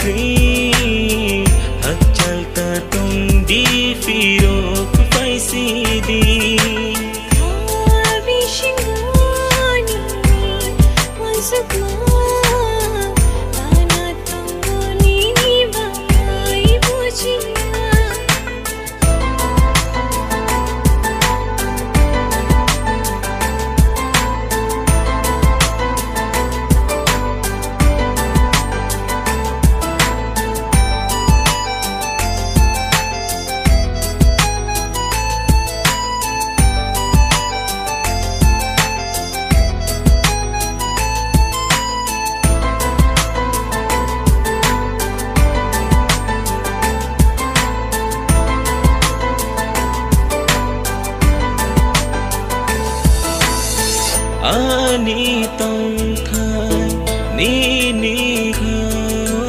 गई हक चलता तुम दी फिरोक पैसी दी Ani tong thai ni ni khao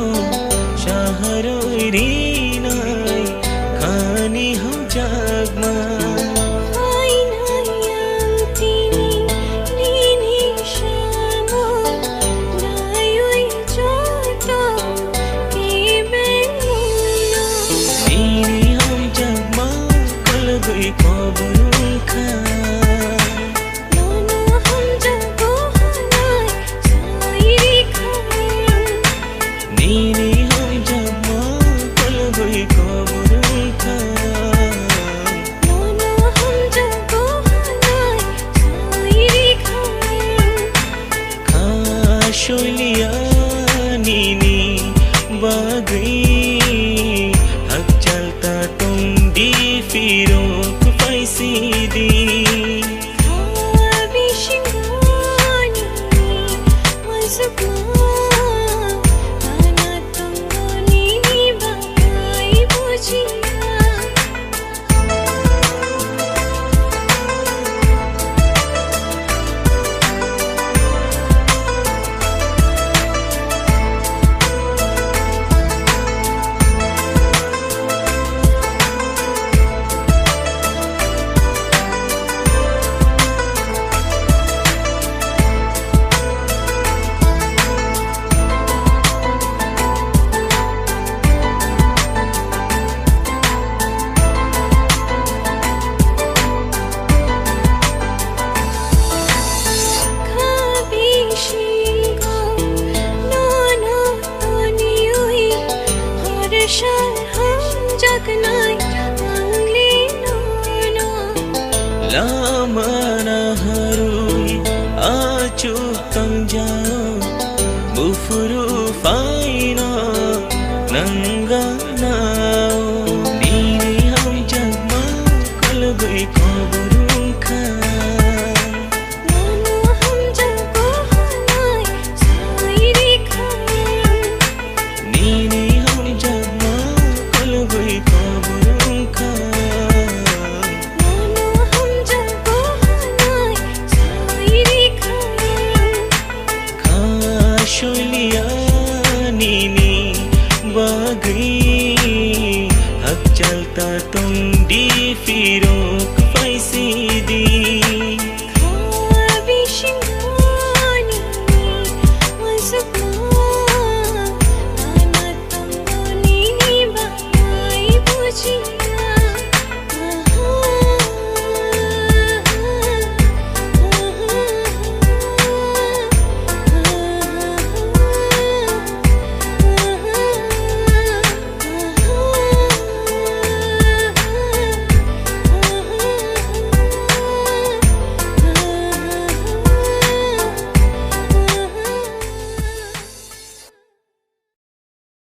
shaharo ri nai khani hum jagma hai nai antini ni ni shamo nai oi chota ki benuna ni hum jagma kal goi koburun kha Sholia nini bagai hak chalta tum di firok paisi di abishingani wasukma ana tungoni bagai bujiya lama na harui acu tangjao bufuru faina nanga nao nini hum jagma kal goi koburun kha nanu hum jago hanai sairi khan nini hum jagma kal goi koburun kha Sholia nini bagai hak chalta tum di firok